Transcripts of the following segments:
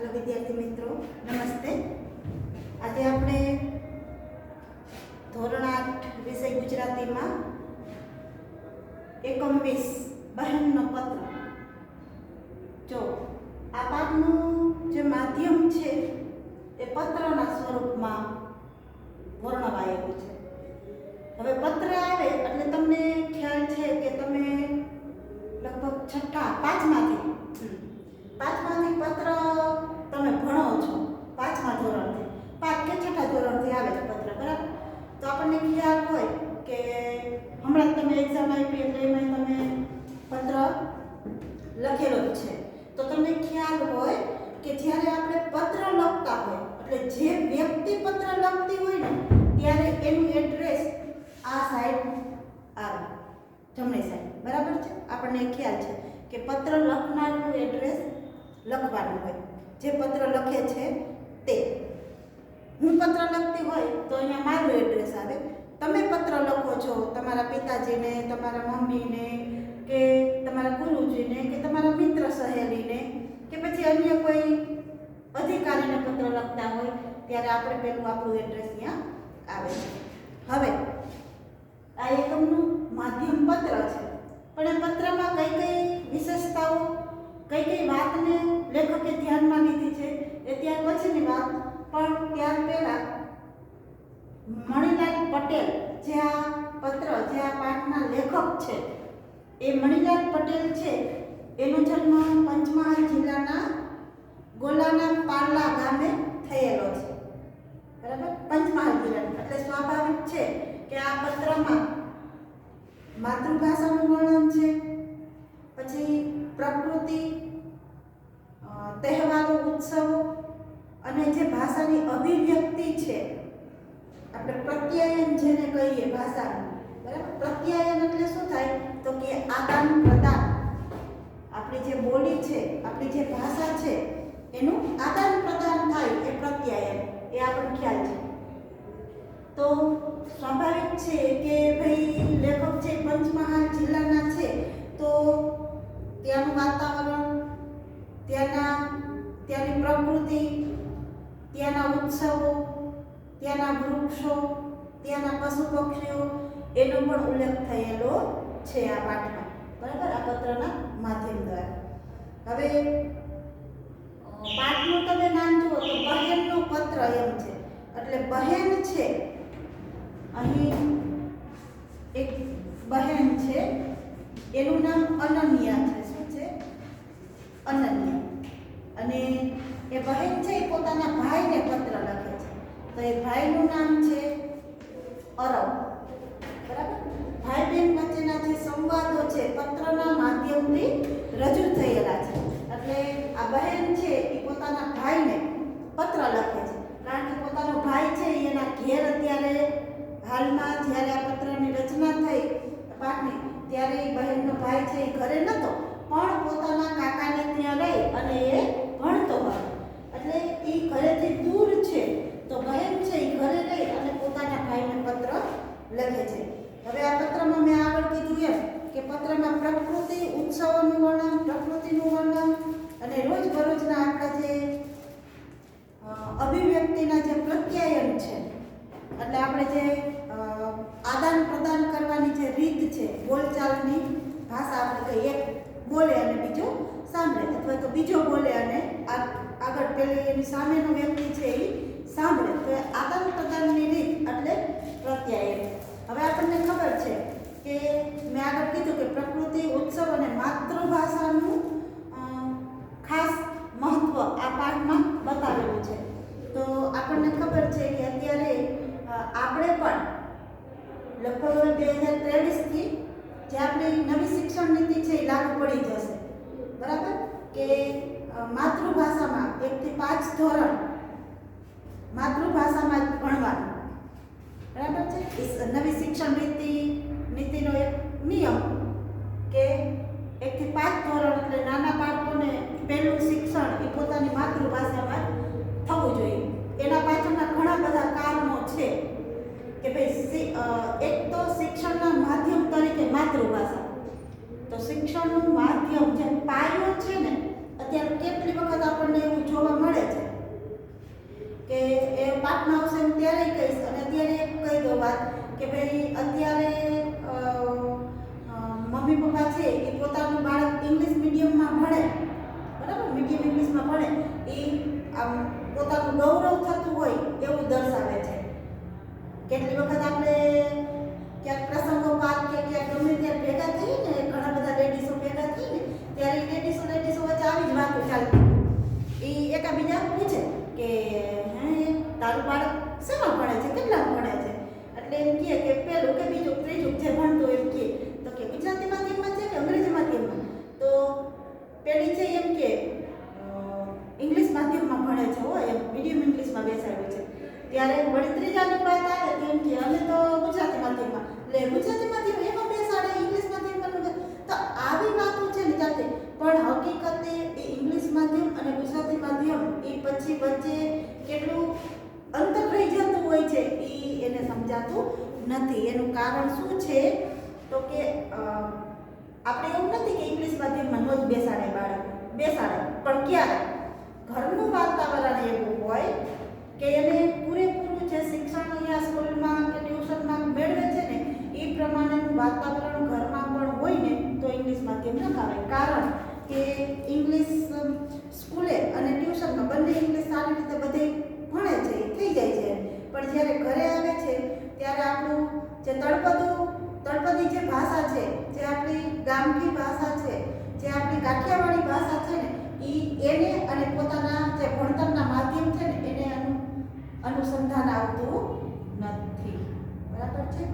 Hello વિદ્યાર્થી મિત્રો, નમસ્તે. આજે આપણે ધોરણ 8 વિષય ગુજરાતીમાં એકમ 20 બહેનનો પત્ર. જો આ પાઠનું જે માધ્યમ છે એ પત્રના સ્વરૂપમાં વર્ણવાયેલું છે. હવે પત્ર આવે એટલે તમને ખ્યાલ છે કે તમે લગભગ છઠ્ઠા પાંચમાંથી પત્ર તમે ભણો છો. પાંચમા ધોરણથી પાંચ કે છઠ્ઠા ધોરણથી આવે છે પત્ર, બરાબર? તો આપણને ખ્યાલ હોય કે હમણાં તમે એક્ઝામ આપી એટલે એમાં તમે પત્ર લખેલો જ છે. તો તમને ખ્યાલ હોય કે જ્યારે આપણે પત્ર લખતા હોય એટલે જે વ્યક્તિ પત્ર લખતી હોય ને ત્યારે એનું એડ્રેસ આ સાઈડ આવે, જમણી સાઈડ, બરાબર છે? આપણને ખ્યાલ છે કે પત્ર લખનારનું એડ્રેસ લખવાનું હોય, જે પત્ર લખે છે તે. હું પત્ર લખતી હોય તો અહીંયા મારું એડ્રેસ આવે. તમે પત્ર લખો છો તમારા પિતાજીને, તમારા મમ્મીને, કે તમારા ગુરુજીને, કે તમારા મિત્ર સહેલીને, કે પછી અન્ય કોઈ અધિકારીને પત્ર લખતા હોય ત્યારે આપણે પેલું આપણું એડ્રેસ અહીંયા આવે છે. હવે આ એકમનું માધ્યમ પત્ર છે, પણ એ પત્રમાં કઈ કઈ વિશેષતાઓ, કઈ કઈ વાતને લેખકે ધ્યાનમાં લીધી છે એ ત્યાર પછીની વાત. પણ ત્યાર પહેલા મણિલાલ પટેલ, જે આ પત્ર, જે આ પાઠના લેખક છે, એ મણિલાલ પટેલ છે. એનો જન્મ પંચમહાલ જિલ્લાના ગોલાના પાર્લા ગામે થયેલો છે, બરાબર? પંચમહાલ જિલ્લાનું એટલે સ્વાભાવિક છે કે આ પત્રમાં માતૃભાષાનું વર્ણન છે, પછી પ્રકૃતિ, તહેવારો, ઉત્સવો અને જે ભાષાની અભિવ્યક્તિ છે, આપણે પ્રત્યાયન જેને કહીએ ભાષાનું, બરાબર? પ્રત્યાયન એટલે શું થાય તો કે આદાન પ્રદાન. આપણી જે બોલી છે, આપણી જે ભાષા છે એનું આદાન પ્રદાન થાય એ પ્રત્યાયન, એ આપણને ખ્યાલ છે. તો સ્વાભાવિક છે કે ભાઈ લેખક છે પંચમહાલ જિલ્લાના છે તો ત્યાંનું વાતાવરણ, ત્યાંની પ્રકૃતિ, ત્યાંના ઉત્સવો, ત્યાંના વૃક્ષો, ત્યાંના પશુ પક્ષીઓ એનો પણ ઉલ્લેખ થયેલો છે આ પાઠમાં, બરાબર? આ પત્રના માધ્યમ દ્વારા. હવે પાઠનું તમે નામ જુઓ તો બહેનનો પત્ર એમ છે, એટલે બહેન છે. અહીં એક બહેન છે, એનું નામ અનન્યા છે. શું છે? અનન્યા. અને એ બહેન છે એ પોતાના ભાઈને પત્ર લખે છે. તો એ ભાઈનું નામ છે અરબ, બરાબર? ભાઈ બહેન વચ્ચેના જે સંવાદો છે પત્રના માધ્યમથી રજૂ થયેલા છે. એટલે આ બહેન છે એ પોતાના ભાઈને પત્ર લખે છે, કારણ કે પોતાનો ભાઈ છે એના ઘેર અત્યારે હાલમાં જ્યારે આ પત્રની રચના થઈ પાઠની ત્યારે એ બહેનનો ભાઈ છે એ ઘરે નહોતો, પણ પોતાના કાકાને ત્યાં રહી અને એ ભણતો હતો. એટલે એ ઘરેથી દૂર છે તો બહેન છે એ ઘરે રહી અને પોતાના ભાઈને પત્ર લખે છે. હવે આ પત્રમાં મેં આગળ કીધું એમ કે પત્રમાં પ્રકૃતિ, ઉત્સવોનું વર્ણન, પ્રકૃતિનું વર્ણન અને રોજબરોજના આપણા જે અભિવ્યક્તિના જે પ્રત્યાયન છે, એટલે આપણે જે આદાન પ્રદાન કરવાની જે રીત છે, બોલચાલની ભાષા, આપણે કહીએ એક બોલે અને બીજો સાંભળે, અથવા તો બીજો બોલે અને આગળ પેલી એની સામેનો વ્યક્તિ છે એ સાંભળે, તો આદાન પ્રદાનની રીત એટલે પ્રત્યાયન. હવે આપણને ખબર છે કે મેં આગળ કીધું કે પ્રકૃતિ, ઉત્સવ અને માતૃભાષાનું ખાસ મહત્વ આ પાઠમાં બતાવેલું છે. તો આપણને ખબર છે કે અત્યારે આપણે પણ લગભગ 2023થી જે આપણી નવી શિક્ષણ નીતિ છે એ લાગુ પડી જશે, બરાબર? કે માતૃભાષામાં 1 થી 5 ધોરણ માતૃભાષામાં જ ભણવાનું, બરાબર છે? નવી શિક્ષણ નીતિનો એક નિયમ કે 1 થી 5 ધોરણ એટલે નાના બાળકોને પહેલું શિક્ષણ એ પોતાની માતૃભાષામાં થવું જોઈએ. એના પાછળના ઘણા બધા કારણો છે કે ભાઈ એક તો શિક્ષણના માધ્યમ તરીકે માતૃભાષા. તો શિક્ષણનું માધ્યમ જે પાયો છે ને, અત્યારે કેટલી વખત આપણને એવું જોવા મળે પાઠમાં આવશે હું ત્યારે કહીશ. અને અત્યારે કહી દઉં વાત કે ભાઈ અત્યારે મમ્મી પપ્પા છે એ પોતાનું બાળક ઇંગ્લિશ મીડિયમમાં ભણે, બરાબર, મીડિયમ ઇંગ્લિશમાં ભણે, એ આમ પોતાનું ગૌરવ થતું હોય એવું દર્શાવે છે. કેટલી વખત આપણે ક્યાંક પ્રસંગોપાત કે ક્યાંક ગમે ત્યારે ભેગા થઈએ ને, ઘણા બધા લેડીઝો ભેગા થઈએ ને, ત્યારે લેડીઝો વચ્ચે આવી જ વાતો ચાલતી. એ એકાબીજા પૂછે કે હે તારું બાળક શેમાં ભણે છે, કેટલા ભણે છે? એટલે એમ કહે કે પહેલું કે બીજું ત્રીજું જે ભણતું એમ કહે તો કે ગુજરાતી માધ્યમમાં છે કે અંગ્રેજી માધ્યમમાં? તો પેલી છે એમ કે ઇંગ્લિશ માધ્યમમાં ભણે છે, હો એમ મીડિયમ ઇંગ્લિશમાં બેસાડ્યું છે. ત્યારે વળી ત્રીજાની વાત આવે તો એમ કે અમે તો ગુજરાતી માધ્યમમાં, એટલે ગુજરાતી માધ્યમ એમાં બેસાડે, ઇંગ્લિશ માધ્યમમાં. તો આવી વાતો છે ને જાતે, પણ હકીકતે એ ઇંગ્લિશ માધ્યમ અને ગુજરાતી માધ્યમ એ પછી વચ્ચે કેટલું અંતર રહી જતું હોય છે એ એને સમજાતું નથી. એનું કારણ શું છે તો કે આપણે એવું નથી કે ઇંગ્લિશ માધ્યમમાં ન જ બેસાડે બાળક, બેસાડે, પણ ક્યારે ઘરનું વાતાવરણ એવું હોય કે એને પૂરેપૂરું જે શિક્ષણ અહીંયા સ્કૂલમાં કે ટ્યુશનમાં મેળવે છે ને એ પ્રમાણેનું વાતાવરણ ઘરમાં પણ હોય ને તો ઇંગ્લિશ માધ્યમ ન આવે. કારણ કે ઇંગ્લિશ સ્કૂલે અને ટ્યુશનમાં બંને ઇંગ્લિશ સારી રીતે બધે ભણે છે, થઈ જાય છે. પણ જ્યારે ઘરે આવે છે ત્યારે આપણું જે તળપદી જે ભાષા છે, જે આપણી ગામઠી ભાષા છે, જે આપણી કાઠિયાવાડી ભાષા છે ને એને અને પોતાના જે ભણતરના માધ્યમ છે ને એને અનુસંધાન આવતું નથી. બરાબર છે.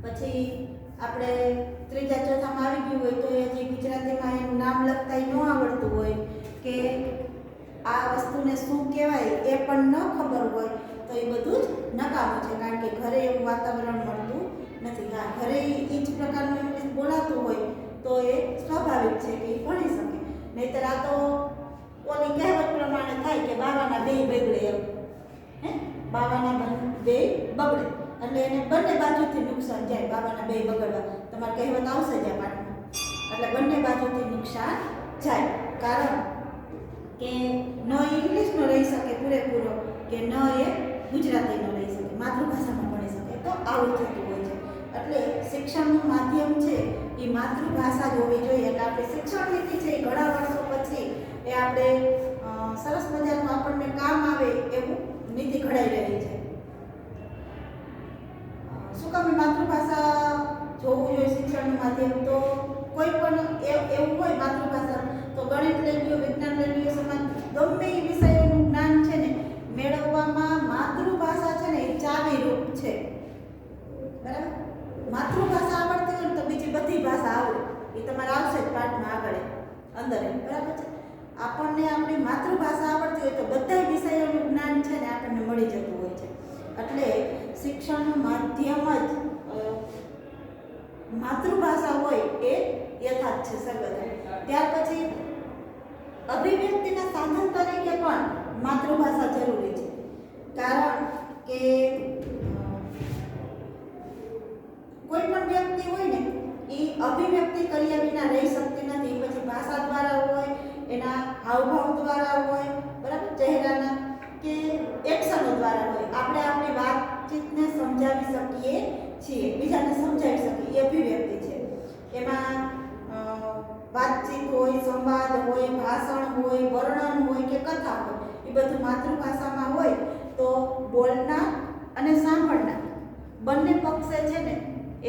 પછી આપણે ત્રીજા ચોથામાં આવી ગયું હોય તો એ જે ગુજરાતીમાં એનું નામ લખતા ન આવડતું હોય કે આ વસ્તુને શું કહેવાય એ પણ ન ખબર હોય તો એ બધું જ નકામું છે. કારણ કે ઘરે એવું વાતાવરણ મળતું નથી. હા, ઘરે એ જ પ્રકારનું ઇંગ્લિશ બોલાતું હોય તો એ સ્વાભાવિક છે કે એ ભણી શકે. નહીંતર આ તો ઓલી કહેવત પ્રમાણે થાય કે બાવાના બે બગડે એમ. હે, બાવાના બે બગડે એટલે એને બંને બાજુથી નુકસાન જાય. બાવાના બે બગડવા તમારે કહેવત આવશે જ આ પાઠમાં. એટલે બંને બાજુથી નુકસાન જાય. કારણ કે ન ઇંગ્લિશનો રહી શકે પૂરેપૂરો કે ન એ ગુજરાતીનો રહી શકે, માતૃભાષામાં ભણી શકે. તો આવું થતું હોય છે. એટલે શિક્ષણનું માધ્યમ છે એ માતૃભાષા જ હોવી જોઈએ. એટલે આપણે શિક્ષણ નીતિ છે એ ઘણા વર્ષો પછી એ આપણે સરસ મજાનું આપણને કામ આવે એવું નીતિ ઘડાઈ રહી છે. શું કામ માતૃભાષા જોવું જોઈએ શિક્ષણનું માધ્યમ? તો કોઈ પણ એવું હોય માતૃભાષા તો ગણિત લઈ લ્યો, વિજ્ઞાન લઈ લ્યો, સમાજ ગમે એ વિષયોનું જ્ઞાન છે ને મેળવવામાં માતૃભાષા છે ને એ ચાવીરૂપ છે. બરાબર, માતૃભાષા આવડતી હોય તો બીજી બધી ભાષા આવડે એ તમારે આવશે જ પાઠમાં આગળ અંદર. બરાબર છે. આપણને આપણી માતૃભાષા આવડતી હોય તો બધા વિષયોનું જ્ઞાન છે ને આપણને મળી જતું હોય છે. એટલે શિક્ષણનું માધ્યમ જ માતૃભાષા હોય એ યથાર્થ છે સર્વદા. ત્યાર પછી અભિવ્યક્તિના સાધન તરીકે પણ માતૃભાષા જરૂરી છે. કારણ કે કોઈ પણ વ્યક્તિ હોય ને એ અભિવ્યક્તિ કર્યા વિના રહી શકતી નથી. પછી ભાષા દ્વારા હોય, એના હાવભાવ દ્વારા હોય, બરાબર, ચહેરાના કે એક્શનો દ્વારા હોય. આપણે આપણી વાતચીતને સમજાવી શકીએ છીએ, બીજાને સમજાવી શકીએ, એ અભિવ્યક્તિ છે. એમાં વાતચીત હોય, સંવાદ હોય, ભાષણ હોય, વર્ણન હોય કે કથા હોય, એ બધું માતૃભાષામાં હોય તો બોલનાર અને સાંભળનાર બંને પક્ષે છે ને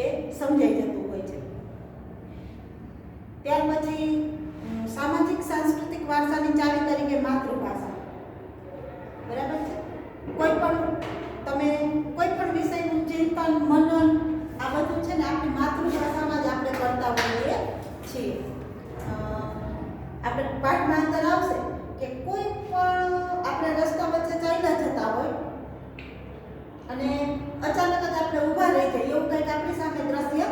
એ સમજાઈ જતું હોય છે. ત્યાર પછી સામાજિક સાંસ્કૃતિક વારસાની ચાવી તરીકે માતૃભાષા. બરાબર છે. કોઈ પણ વિષયનું ચિંતન, મનન આ બધું છે ને આપણી માતૃભાષામાં જ આપણે કરતા હોઈએ છીએ. આપણે પાઠમાં અંદર આવશે કે કોઈ પણ આપણે રસ્તા વચ્ચે ચાલ્યા જતા હોય અને અચાનક જ આપણે ઊભા રહી જઈએ, એવું કંઈક આપણી સામે દ્રશ્ય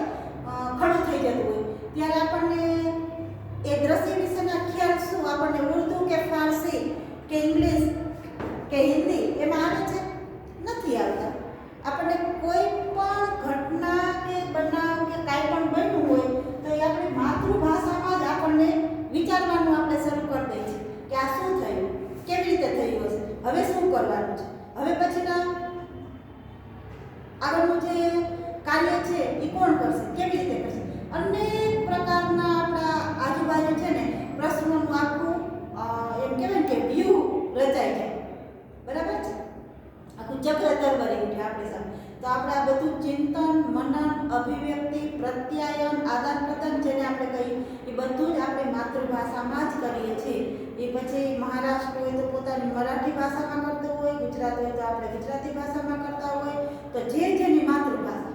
ખડું થઈ જતું હોય ત્યારે આપણને એ દ્રશ્ય વિશેના ખ્યાલ શું આપણને ઉર્દુ કે ફારસી કે ઇંગ્લિશ કે હિન્દી એમાં આવે છે? નથી આવતા. આપણને કોઈ પણ ઘટના કે બનાવ કે કાંઈ પણ બન્યું હોય તો એ આપણી માતૃભાષામાં જ આપણને વિચારવાનું આપણે શરૂ કરી દઈએ છીએ કે આ શું થયું, કેવી રીતે થયું હશે, હવે શું કરવાનું છે. હવે પછીના આગળનું જે કાર્ય છે એ કોણ કરશે, કેવી રીતે કરશે? અનેક પ્રકારના આપણા આજુબાજુ છે ને પ્રશ્નોનું આખું એમ કહેવાય કે વ્યૂ રચાય છે, બરાબર છે? આખું ચક્ર તરવરી ઉઠે આપણી સામે. તો આપણે આ બધું ચિંતન, મનન, અભિવ્યક્તિ, પ્રત્યાયન, આદાન પ્રદાન જેને આપણે કહીએ એ બધું જ આપણે માતૃભાષામાં જ કરીએ છીએ. એ પછી મહારાષ્ટ્ર હોય તો પોતાની મરાઠી ભાષામાં કરતો હોય, ગુજરાત હોય તો આપણે ગુજરાતી ભાષામાં કરતા હોય. તો જે જેની માતૃભાષા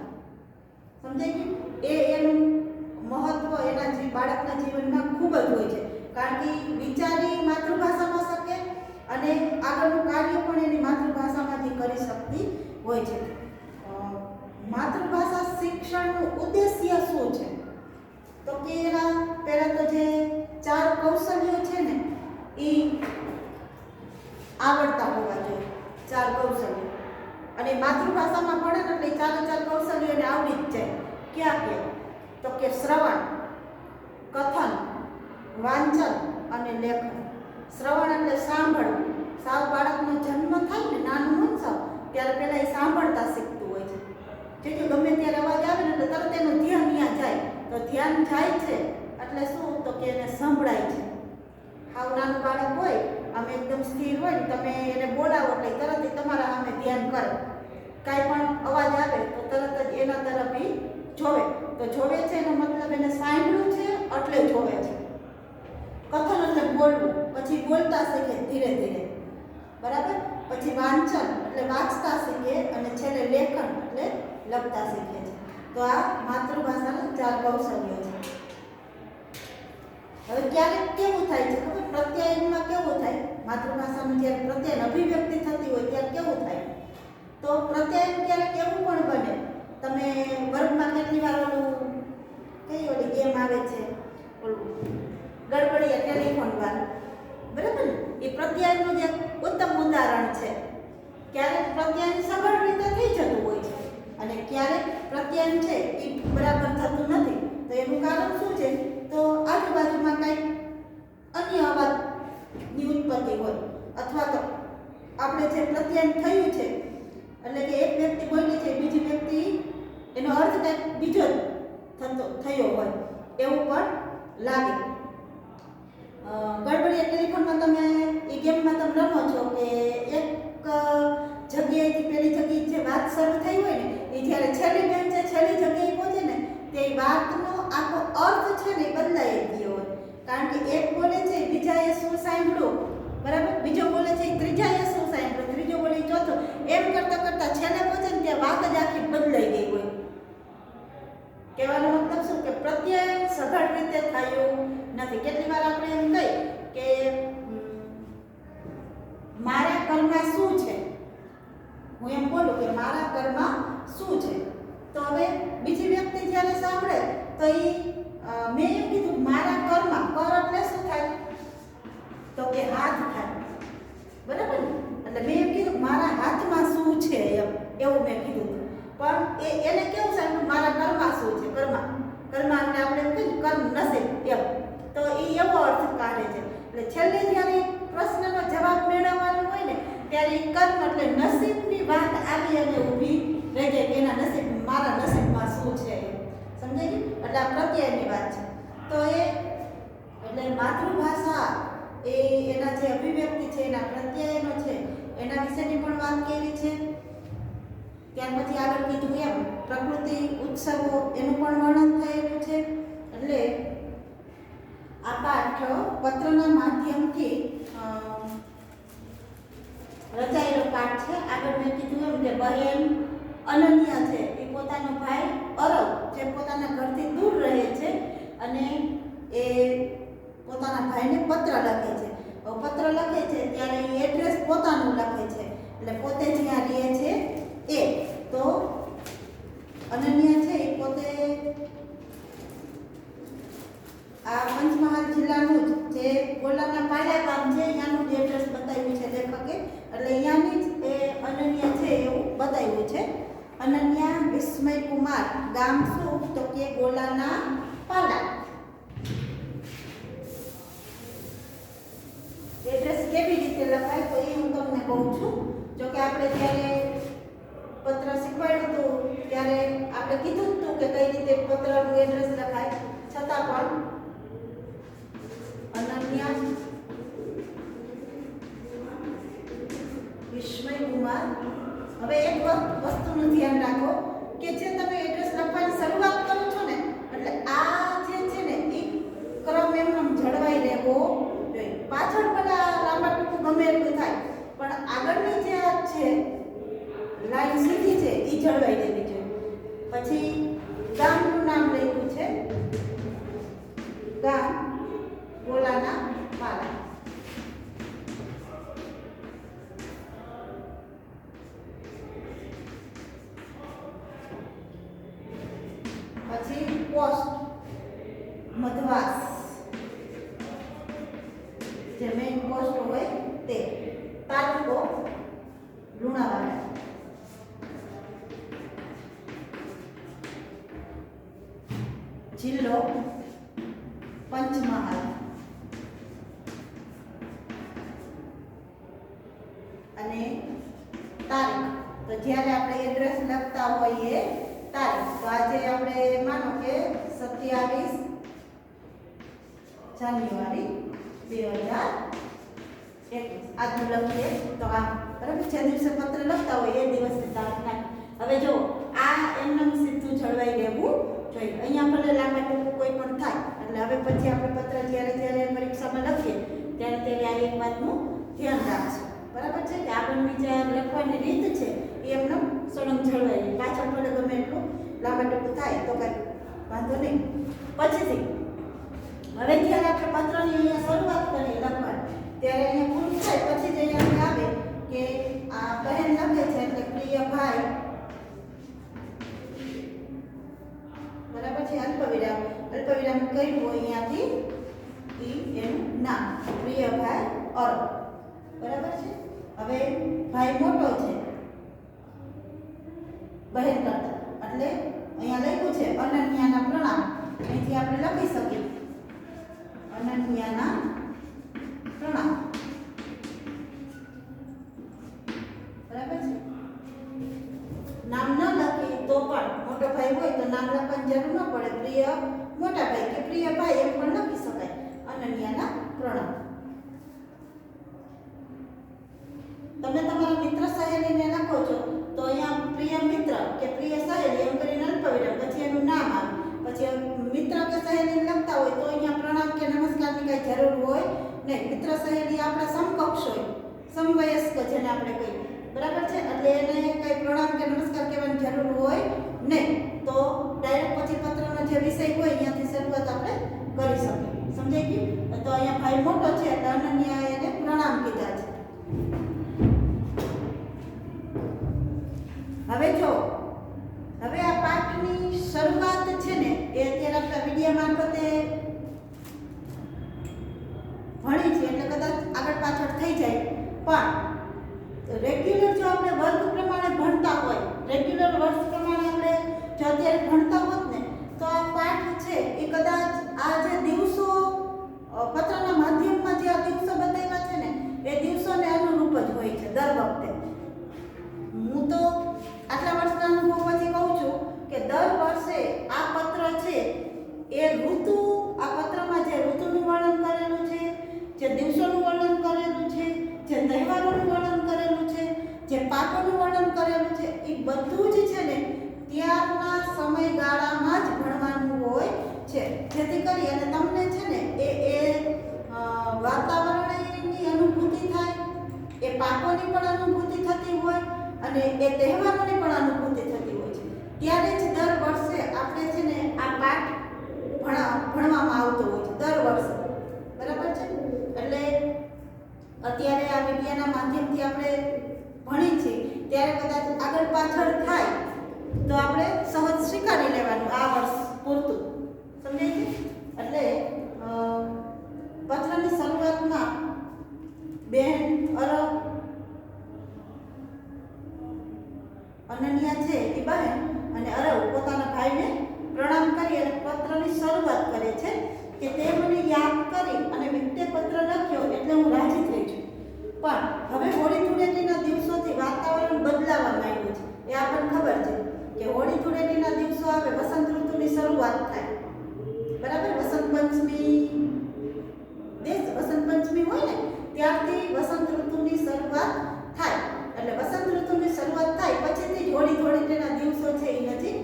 સમજાય ગયું એ એનું મહત્વ એના જે બાળકના જીવનમાં ખૂબ જ હોય છે. કારણ કે વિચારી માતૃભાષામાં શકે અને આગળનું કાર્ય પણ એની માતૃભાષામાંથી કરી શકતી હોય છે. માતૃભાષા શિક્ષણનું ઉદ્દેશ્ય શું છે? તો કે એના પહેલાં તો જે 4 કૌશલ્યો છે ને એ આવડતા હોવા જોઈએ. 4 કૌશલ્યો અને માતૃભાષામાં ભણે ને એટલે 4 કૌશલ્યો એને આવડી જ જાય. ક્યાં કે? તો કે શ્રવણ, કથન, વાંચન અને લેખન. શ્રવણ એટલે સાંભળવું. સાવ બાળકનો જન્મ થાય ને નાનું મનસાવ ત્યારે પહેલાં એ સાંભળતા શીખતું હોય છે. જેથી ગમે ત્યારે અવાજ આવે ને એટલે તરત એનું ધ્યાન ત્યાં જાય. તો ધ્યાન જાય છે એટલે શું? તો કે એને સંભળાય છે. હાવ નાનું બાળક હોય આમ એકદમ સ્થિર હોય ને તમે એને બોલાવો એટલે તરત તમારા સામે ધ્યાન કરે. કાંઈ પણ અવાજ આવે તો તરત જ એના તરફ એ જોવે. તો જોવે છે એનો મતલબ એને સાંભળ્યું છે એટલે જોવે છે. કથન એટલે બોલવું, પછી બોલતા શીખે ધીરે ધીરે, બરાબર? પછી વાંચન એટલે વાંચતા શીખે અને છેલ્લે લેખન એટલે લખતા શીખે છે. તો આ માતૃભાષાના 4 કૌશલ્યો છે. હવે ક્યારેક કેવું થાય છે ખબર? પ્રત્યાયનમાં કેવું થાય? માતૃભાષામાં જ્યારે પ્રત્યાયન અભિવ્યક્તિ થતી હોય ત્યારે કેવું થાય? તો પ્રત્યાયન ક્યારેક એવું પણ બને, તમે વર્ગમાં કેટલી વાર ઓલી ગેમ આવે છે ગડબડિયા ટેલિફોન વાળું, બરાબર ને? એ પ્રત્યાયનનું જે ઉત્તમ ઉદાહરણ છે. ક્યારેક પ્રત્યાયન સગળ રીતે થઈ જતું હોય છે અને ક્યારેક પ્રત્યાયન છે એ બરાબર થતું નથી. તો એનું કારણ શું છે? તો આજુબાજુમાં કંઈક અન્ય અવાજની ઉત્પત્તિ હોય અથવા તો આપણે જે પ્રત્યાયન થયું છે એટલે કે એક વ્યક્તિ બોલી છે બીજી વ્યક્તિ એનો અર્થ કંઈક બીજો થયો હોય એવું પણ લાગે. ગડબડિયા ટેલિફોનમાં તમે એ ગેમમાં તમે રમો છો કે એક જગ્યાએથી પેલી જગ્યાએ જે વાત શરૂ થઈ હોય ને એ જ્યારે છેલ્લી બેન છે છેલ્લી જગ્યાએ પહોંચે ને તે વાતનો આખો અર્થ છે ને બદલાઈ ગયો હોય. કારણ કે એક બોલે છે બીજાએ શું સાંભળ્યું, બરાબર? બીજો બોલે છે ત્રીજાએ શું સાંભળ્યું, ત્રીજો બોલે ચોથો, એમ કરતાં કરતાં છેલ્લે પહોંચે ને ત્યાં વાત જ આખી બદલાઈ ગઈ હોય. કહેવાનો મતલબ શું? કે પ્રત્યાયન સઘળ રીતે થયું નથી. કેટલી વાર આપણે એમ કહીએ કે મારા ઘરમાં શું છે? હું એમ બોલું કે મારા ઘરમાં શું છે? તો હવે બીજી વ્યક્તિ જ્યારે સાંભળે તો એ મેં એમ કીધું મારા ઘરમાં, કર એટલે શું થાય? તો કે હાથ થાય, બરાબર ને? એટલે મેં એમ કીધું મારા હાથમાં શું છે એવું મેં કીધું. પણ એને કેવું સાંભળ્યું? મારા ઘરમાં શું છે? ઘરમાં એટલે આપણે એમ કહીએ કર્મ નસીબ એમ. તો એ એવો અર્થ કાઢે છે. એટલે છેલ્લે જ્યારે પ્રશ્નનો જવાબ મેળવવાનો હોય ને ત્યારે કર્મ એટલે નસીબની વાત આવી અને ઊભી રહી જાય કે એના નસીબ, મારા નસીબમાં શું છે, સમજાય ગયું? એટલે આ પ્રત્યયની વાત છે. તો એ એટલે માતૃભાષા એ એના જે અભિવ્યક્તિ છે, એના પ્રત્યયનો છે, એના વિશેની પણ વાત કરી છે. ત્યાર પછી આગળ કીધું એમ પ્રકૃતિ ઉત્સવો એનું પણ વર્ણન થયેલું છે. એટલે આ પાઠ પત્રના માધ્યમથી રચાયેલો પાઠ છે. આગળ મેં કીધું એમ કે બહેન અનન્યા છે એ પોતાનો ભાઈ અરબ જે પોતાના ઘરથી દૂર રહે છે અને એ પોતાના ભાઈને પત્ર લખે છે. પત્ર લખે છે ત્યારે એ એડ્રેસ પોતાનું લખે છે, એટલે પોતે જ્યાં રહે છે એ. તો અનન્યા છે એ પોતે આ પંચમહાલ જિલ્લાનું જે ગોલાના પાયા ગામ છે ત્યાંનું જ એડ્રેસ બતાવ્યું છે લેખકે. એટલે અહીંયાની જ એ અનન્યા છે એવું બતાવ્યું છે. અનન્યા વિસ્મય કુમાર, ગામ શું? તો કે ગોલાના પાલા. એડ્રેસ કેવી રીતે લખાય તો એ હું તમને કહું છું. જો કે આપણે જ્યારે પત્ર શીખવાડ્યું હતું ત્યારે આપણે કીધું હતું કે કઈ રીતે પત્રનું એડ્રેસ લખાય, છતાં પણ અનન્યા વિસ્મયકુમાર. હવે એક વસ્તુનું ધ્યાન રાખો કે જે તમે એડ્રેસ લખવાની શરૂઆત કરો છો ને, એટલે આ જે છે ને એ ક્રમ એમનો જળવાઈ રહેવો જોઈએ. પાછળ પેલા લાંબા ટૂંકું ગમે એટલું થાય, પણ આગળની જે છે લાઈન સીધી છે એ જળવાઈ દેવી જોઈએ. પછી ગામનું નામ લખ્યું છે, ગામ ગોલાના પાલા. પછી પોસ્ટ મધવાસ, જે મેઇન પોસ્ટ હોય તે. તાલુકો લુણાવાડા. જિલ્લો પંચમહાલ. અને તારીખ, તો જ્યારે આપણે એડ્રેસ લખતા હોઈએ તારીખ, તો આજે આપણે માનો કે 27 જાન્યુઆરી 2021 આજનું લખીએ તો આમ બરાબર. જે દિવસે પત્ર લખતા હોય એ દિવસની તારીખ થાય. હવે જો આ એમનું સીધું જળવાઈ રહેવું જોઈએ. અહીંયા ભલે લાંબા ટૂંકું કોઈ પણ થાય, એટલે હવે પછી આપણે પત્ર જ્યારે પરીક્ષામાં લખીએ ત્યારે આ એક વાતનું ધ્યાન રાખશું. બરાબર છે કે આગળની જે લખવાની રીત છે એ એમનો સળંગ જળવાઈ રહે. પાછળ ભલે ગમે એટલું લાંબા ટૂંકું થાય તો કંઈ વાંધો નહીં. પછીથી હવે જ્યારે આપણે પત્રની અહીંયા શરૂઆત કરીએ લખવાની, ત્યારે અહીંયા પૂરું થાય પછી જ અહીંયા આવે કે આ બહેન લખે છે એટલે પ્રિય ભાઈ, બરાબર છે. અલ્પવિરામ કર્યું હોય અહીંયાથી એનું નામ પ્રિયભાઈ અર, બરાબર છે. હવે ભાઈ મોટો છે બહેન કરતા, એટલે અહીંયા લખ્યું છે અનન્યાના પ્રણામ. અહીંથી આપણે લખી શકીએ અનન્યાના પ્રણામ, બરાબર છે. નામ ન લખીએ તો પણ મોટો ભાઈ હોય તો નામ લખવાની જરૂર ન પડે. પ્રિય મોટા ભાઈ કે પ્રિય ભાઈ એમ પણ લખી શકાય અનન્યાના પ્રણામ. તમે તમારા મિત્ર સહેલીને લખો છો તો અહીંયા પ્રિય મિત્ર કે પ્રિય સહેલી એમ કરીને અલ્પવિરામ પછી એનું નામ આવે. પછી મિત્ર કે સહેલીને લખતા હોય તો અહીંયા પ્રણામ કે નમસ્કારની કઈ જરૂર હોય નહીં. મિત્ર સહેલી આપણા સમકક્ષ હોય, સમવયસ્ક જેને આપણે કહીએ, બરાબર છે. એટલે એને કઈ પ્રણામ કે નમસ્કાર કહેવાની જરૂર હોય નહીં. તો ડાયરેક્ટ પછી પત્રનો જે વિષય હોય અહીંયાથી શરૂઆત આપણે કરી શકીએ. સમજાઈ ગયું? તો અહીંયા ભાઈ મોટો છે એટલે અનન્યાએ એને પ્રણામ કીધા છે. હવે જો હવે આ પાઠની શરૂઆત છે ને એ અત્યારે આપણા વિડિયો મારફતે ભણી છે એટલે કદાચ આગળ પાછળ થઈ જાય, પણ રેગ્યુલર જો આપણે વર્ગ પ્રમાણે ભણતા હોય, રેગ્યુલર વર્ષ પ્રમાણે આપણે જો અત્યારે ભણતા હોત ને તો આ પાઠ છે એ કદાચ આ જે દિવસો પત્રના માધ્યમમાં જે આ દિવસો બતાવ્યા છે ને એ દિવસોને અનુરૂપ જ હોય છે દર વખતે. હું તો આટલા વર્ષના અનુભવ પછી કહું છું કે દર વર્ષે આ પત્ર છે એ ઋતુ, આ પત્રમાં જે ઋતુનું વર્ણન કરેલું છે, જે દિવસોનું વર્ણન કરેલું છે, જે તહેવારોનું વર્ણન કરેલું છે, જે પાકોનું વર્ણન કરેલું છે, એ બધું જ છે ને ત્યારના સમયગાળામાં જ ભણવાનું હોય છે. જેથી કરી અને તમને છે ને એ વાતાવરણની અનુભૂતિ થાય, એ પાકોની પણ અનુભૂતિ થતી હોય અને એ તહેવારોની પણ અનુભૂતિ થતી હોય છે. ત્યારે જ દર વર્ષે આપણે છે ને આ પાઠ ભણવામાં આવતો હોય છે દર વર્ષે, બરાબર છે. એટલે અત્યારે આ વિડિયાના માધ્યમથી આપણે ભણી છીએ ત્યારે કદાચ આગળ પાછળ થાય તો આપણે સહજ સ્વીકારી લેવાનું આ વર્ષ પૂરતું. સમજાય છે? એટલે પત્રની શરૂઆતમાં બેન અનન્યા છે એ બહેન અને અરવ પોતાના ભાઈને પ્રણામ કરી અને પત્રની શરૂઆત કરે છે કે તે મને યાદ કરી અને તે પત્ર લખ્યો એટલે હું રાજી થઈ છું. પણ હવે હોળી ધૂળેટીના દિવસોથી વાતાવરણ બદલાવા માંડ્યું છે એ આપણને ખબર છે કે હોળી ધૂળેટીના દિવસો આવે, વસંત ઋતુની શરૂઆત થાય, બરાબર. વસંત પંચમી હોય ને ત્યારથી વસંત ઋતુની શરૂઆત થાય. એટલે વસંત ઋતુની શરૂઆત થાય પછીથી જ હોળી ધૂળેટીના દિવસો છે એ નજીક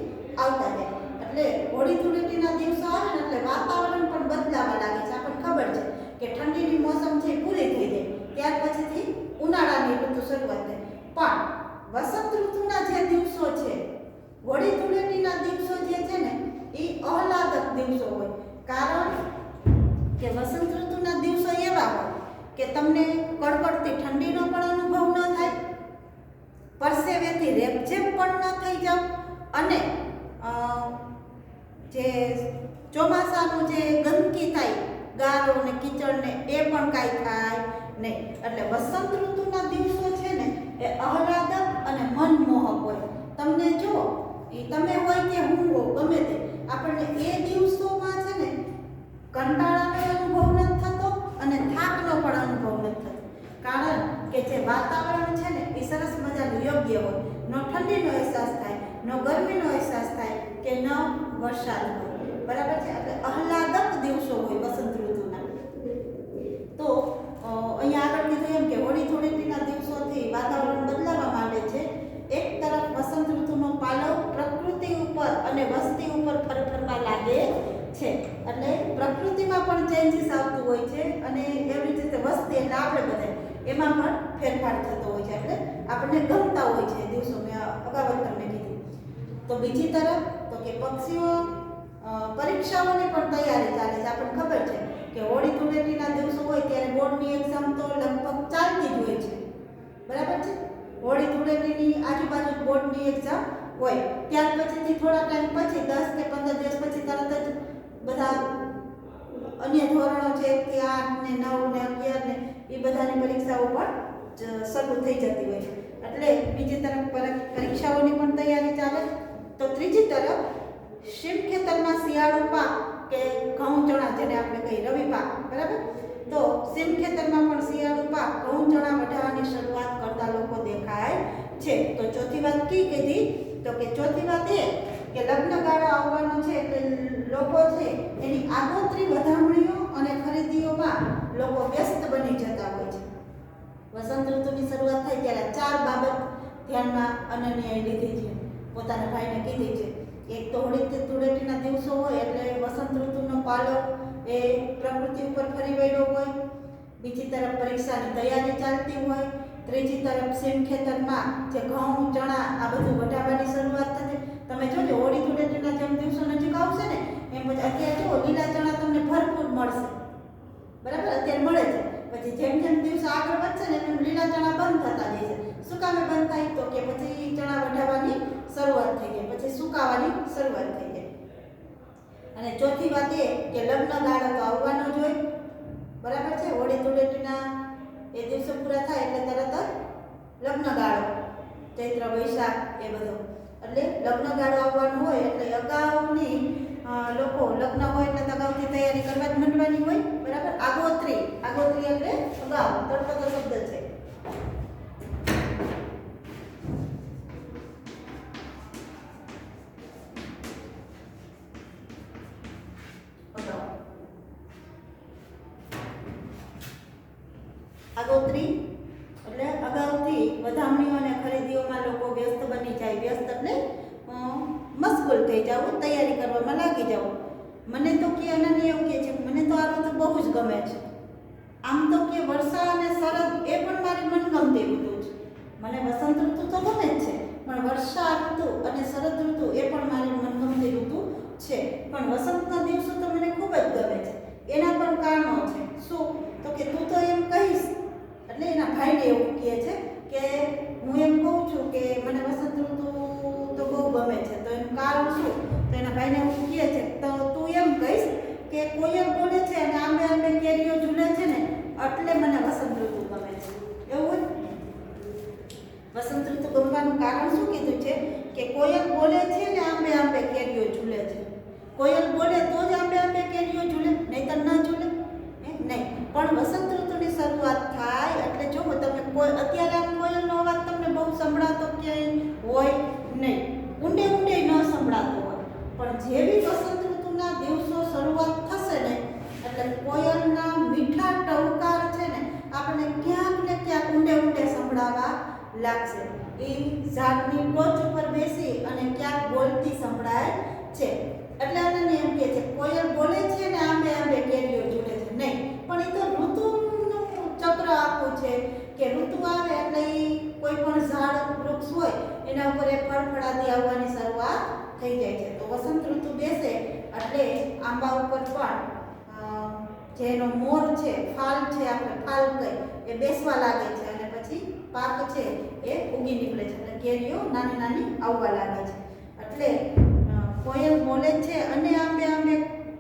આવતા જાય. એટલે હોળી ધૂળેટીના દિવસો આવે ને એટલે વાતાવરણ પણ બદલાવા લાગે છે. આપણને ખબર છે કે ઠંડીની મોસમ છે પૂરી થઈ જાય, ત્યાર પછીથી ઉનાળાની ઋતુ શરૂઆત થાય. પણ વસંત ઋતુના જે દિવસો છે, હોળી ધૂળેટીના દિવસો જે છે ને એ આહલાદક દિવસો હોય. કારણ કે વસંત ઋતુના દિવસો એવા હોય કે તમને કડકડતી ઠંડીનો પણ અનુભવ ન થાય, પરસેવેથી રેપઝેપ પણ ન થઈ જાવ, અને જે ચોમાસાનું જે ગંદકી થાય, ગારો ને કીચડ ને એ પણ કાંઈ થાય નહીં. એટલે વસંત ઋતુના દિવસો છે ને એ આહલાદક અને મનમોહક હોય. તમને જો એ તમે હોય કે હું હો ગમે તે, આપણને એ દિવસોમાં છે ને કંટાળાનો અનુભવ નથી થતો અને થાકનો પણ અનુભવ નથી થતો. કારણ કે જે વાતાવરણ છે ને એ સરસ મજાનું યોગ્ય હોય. ન ઠંડીનો અહેસાસ થાય, ન ગરમીનો અહેસાસ થાય કે ન વરસાદ હોય, બરાબર છે. એટલે આહલાદક દિવસો હોય વસંત ઋતુના. તો અહીંયા આગળ કીધું એમ કે હોળી ધૂળેટીના દિવસોથી વાતાવરણ બદલાવા માંડે છે. એક તરફ વસંત ઋતુનો પાલવ પ્રકૃતિ ઉપર અને વસ્તી ઉપર ફરફરવા લાગે છે. એટલે પ્રકૃતિમાં પણ ચેન્જીસ આવતું હોય છે અને એવી રીતે વસ્તી એટલે આપણે બધા એમાં પણ ફેરફાર થતો હોય છે. એટલે આપણને ગમતા હોય છે દિવસો. મેં અગાઉ તમને કીધું. તો બીજી તરફ તો કે પક્ષીઓ પરીક્ષાઓની પણ તૈયારી ચાલે છે. આપણને ખબર છે કે હોળી ધૂળેટીના દિવસો હોય ત્યારે બોર્ડની એક્ઝામ તો લગભગ ચાલતી જ હોય છે, બરાબર છે. હોળી ધૂળેટીની આજુબાજુ બોર્ડની એક્ઝામ હોય, ત્યાર પછીથી થોડા ટાઈમ પછી 10 કે 15 દિવસ પછી તરત જ બધા અન્ય ધોરણો છે 1 થી 8 ને 9 ને 11 ને એ બધાની પરીક્ષાઓ પણ શરૂ થઈ જતી હોય છે. એટલે બીજી તરફ પરીક્ષાઓની પણ તૈયારી ચાલે. તો ત્રીજી તરફ શીમ ખેતરમાં શિયાળુ પાક કે ઘઉં ચણા જેને આપણે કહીએ રવિ પાક, બરાબર. તો શીમ ખેતરમાં પણ શિયાળુ પાક ઘઉં ચણા વઢાવવાની શરૂઆત કરતા લોકો દેખાય છે. તો ચોથી વાત કીધી તો કે ચોથી વાત એ કે લગ્નગાળો આવવાનો છે એટલે લોકો છે એની આગોતરી વધામણીઓ અને ખરીદીઓમાં લોકો વ્યસ્ત બની જતા હોય છે. વસંત ઋતુની શરૂઆત થાય ત્યારે 4 બાબત ધ્યાનમાં અનન્યાએ લીધી છે, પોતાના ભાઈને કીધી છે. એક તો હોળી ધૂળેટીના દિવસો હોય એટલે વસંત ઋતુનો પાલવ એ પ્રકૃતિ ઉપર ફરી વળ્યો હોય. બીજી તરફ પરીક્ષાની તૈયારી ચાલતી હોય. ત્રીજી તરફ શીમ ખેતરમાં જે ઘઉં ચણા આ બધું વઢાવવાની શરૂઆત થતી. તમે જોજો હોળી ધૂળેટીના જેમ દિવસો નજીક આવશે ને એમ પછી અત્યારે જો લીલા ચણા તમને ભરપૂર મળશે, બરાબર. અત્યારે મળે છે. પછી જેમ જેમ દિવસો આગળ વધશે ને એમ લીલા ચણા બંધ થતા જાય છે. શું કામે બંધ થાય તો કે પછી ચણા વઢાવવાની શરૂઆત થઈ જાય, પછી સુકાવાની શરૂઆત થઈ જાય. અને ચોથી વાત એ કે લગ્ન ગાળો તો આવવાનો જ હોય, બરાબર છે. હોળી ધૂળેટીના એ દિવસો પૂરા થાય એટલે તરત જ લગ્ન ગાળો, ચૈત્ર વૈશાખ એ બધો. એટલે લગ્ન ગાળો આવવાનો હોય એટલે અગાઉની લોકો લગ્ન હોય એટલે અગાઉથી તૈયારી કરવા જ માંડવાની હોય, બરાબર. આગોતરી એટલે અગાઉ, તળપદો શબ્દ છે. આગોતરી એટલે અગાઉથી વધામણીઓ અને ખરીદીઓમાં લોકો વ્યસ્ત બની જાય. વ્યસ્ત એટલે મશગુલ થઈ જવું, તૈયારી કરવામાં લાગી જવું. મને તો કે અનન્ય એવું કહે છે મને તો આ ઋતુ બહુ જ ગમે છે. આમ તો કે વર્ષા અને શરદ એ પણ મારી મનગમતી ઋતુ છે. મને વસંત ઋતુ તો ગમે જ છે, પણ વર્ષા ઋતુ અને શરદ ઋતુ એ પણ મારી મનગમતી ઋતુ છે. પણ વસંતના દિવસો તો મને ખૂબ જ ગમે છે. એના પણ કારણો છે. શું તો કે તું તો એમ કહીશ, એટલે એના ભાઈને એવું કહે છે કે હું એમ કહું છું કે મને વસંત ઋતુ તો બહુ ગમે છે. તો એનું કારણ શું? તો એના ભાઈને એવું કહે છે તો તું એમ કહીશ કે કોયલ બોલે છે અને આંબે આંબે કેરીઓ ઝૂલે છે ને એટલે મને વસંત ઋતુ ગમે છે. એવું હોય. વસંત ઋતુ ગમવાનું કારણ શું કીધું છે કે કોયલ બોલે છે ને આંબે આંબે કેરીઓ ઝૂલે છે. કોયલ બોલે તો જ આંબે આંબે કેરીઓ ઝૂલે, નહીંતર ન ઝૂલે નહીં. પણ વસંત ઋતુની શરૂઆત થાય એટલે જો તમે કોઈ અત્યારે આમ કોયલનો અવાજ તમને બહુ લાગશે. એ ઝાડની ટોચ ઉપર બેસી અને ક્યાંક બોલતી સંભળાય છે. એટલે એને એમ કહે છે કોયલ બોલે છે ને આંબે આંબે કેરીઓ ઝૂલે છે. નહીં, પણ એ તો ઋતુનું ચક્ર આખું છે કે ઋતુ આવે એટલે એ કોઈ પણ ઝાડ વૃક્ષ હોય એના ઉપર એ ફળફળાદી આવવાની શરૂઆત થઈ જાય છે. તો વસંત ઋતુ બેસે એટલે આંબા ઉપર પણ જેનો મોર છે, ફાલ છે, આપણે ફાલ કહીએ, એ બેસવા લાગે છે અને પછી પાક છે એ ઉગી નીકળે છે અને કેરીઓ નાની નાની આવવા લાગે છે. એટલે કોયલ બોલે છે અને આંબે આંબે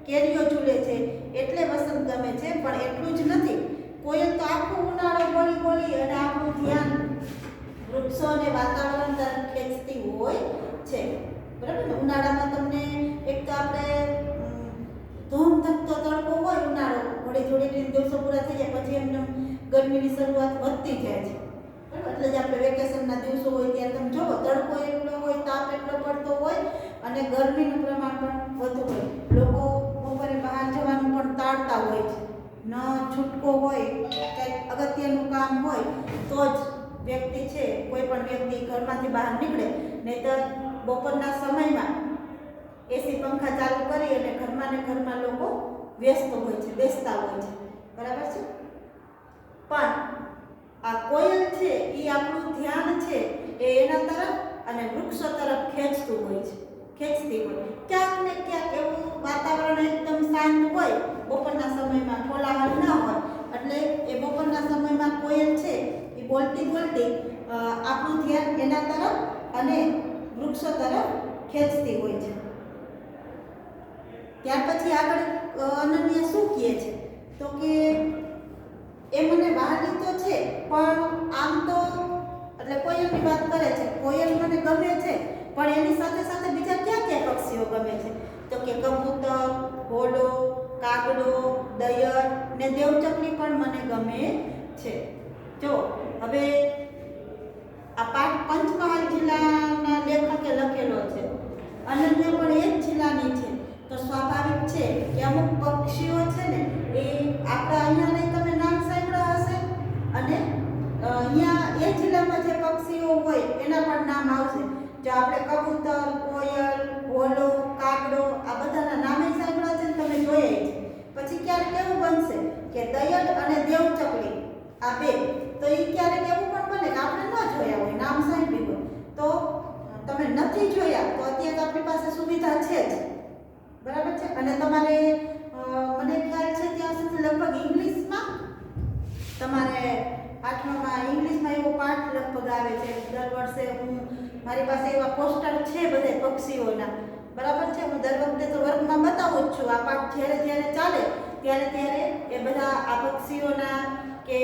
કેરીઓ ઝૂલે છે એટલે વસંત ગમે છે. પણ એટલું જ નથી, કોયલ તો આખો ઉનાળો બોલી બોલી અને આપણું ધ્યાન વૃક્ષો અને વાતાવરણ તરફ ખેંચતી હોય છે. બરાબર ને? ઉનાળામાં તમને એક તો આપણે ધૂમધકતો તડકો હોય ઉનાળો, થોડી દિવસો પૂરા થઈ જાય પછી એમને ગરમીની શરૂઆત વધતી જાય છે. બરાબર? એટલે જ આપણે વેકેશનના દિવસો હોય ત્યારે તમે જુઓ તડકો એટલો હોય, તાપ એટલો પડતો હોય અને ગરમીનું પ્રમાણ પણ વધુ હોય. લોકો બપોરે બહાર જવાનું પણ ટાળતા હોય છે. ન છૂટકો હોય, કંઈક અગત્યનું કામ હોય તો જ વ્યક્તિ છે, કોઈ પણ વ્યક્તિ ઘરમાંથી બહાર નીકળે. નહીંતર બપોરના સમયમાં એસી પંખા ચાલુ કરી અને ઘરમાં ને ઘરમાં લોકો વ્યસ્ત હોય છે, બેસતા હોય છે. બરાબર છે? પણ આ કોયલ છે એ આપણું ધ્યાન છે એ એના તરફ અને વૃક્ષો તરફ ખેંચતી હોય. ક્યાંક ને ક્યાંક એવું વાતાવરણ એકદમ શાંત હોય, બપોરના સમયમાં કોલાહલ ના હોય, એટલે એ બપોરના સમયમાં કોયલ છે એ બોલતી બોલતી આપણું ધ્યાન એના તરફ અને વૃક્ષો તરફ ખેંચતી હોય છે. ત્યાર પછી આગળ અનન્યા શું કહે છે તો કે એ મને વહાલી તો છે પણ આમ તો, એટલે કોયલની વાત કરે છે, કોયલ મને ગમે છે પણ એની સાથે સાથે બીજા ક્યાં ક્યાં પક્ષીઓ ગમે છે તો કે કબૂતર, ઘોડો, કાગડો, દયર ને દેવચકલી પણ મને ગમે છે. જો હવે આ પાઠ પંચમહાલ જિલ્લાના લેખકે લખેલો છે. અનન્યા પણ એ જ જિલ્લાની છે. તો સ્વાભાવિક છે કે અમુક પક્ષીઓ છે ને એ આપણા અહીંયા નહીં તમે નામ સાંભળ્યા હશે અને અહીંયા એ જિલ્લામાં જે પક્ષીઓ હોય એના પણ નામ આવશે. જો આપણે કબૂતર, કોયલ, ઘોડો, કાગડો આ બધાના નામે સાંભળ્યા છે ને તમે જોયા છે. પછી ક્યારેક એવું બનશે કે દયલ અને દેવચકલી આ બે, તો એ ક્યારેક એવું પણ બને કે આપણે ન જોયા હોય, નામ સાંભળ્યું હોય. તો તમે નથી જોયા તો અત્યારે આપણી પાસે સુવિધા છે જ. બરાબર છે? અને તમારે મને ખ્યાલ છે ત્યાં સુધી લગભગ ઇંગ્લિશમાં તમારે આઠમામાં ઇંગ્લિશમાં એવો પાઠ લગભગ આવે છે. દર વર્ષે મારી પાસે એવા પોસ્ટર છે બધે પક્ષીઓના. બરાબર છે? હું દર વખતે તો વર્ગમાં બતાવું જ છું. આ પાઠ જ્યારે ચાલે ત્યારે એ બધા આ પક્ષીઓના કે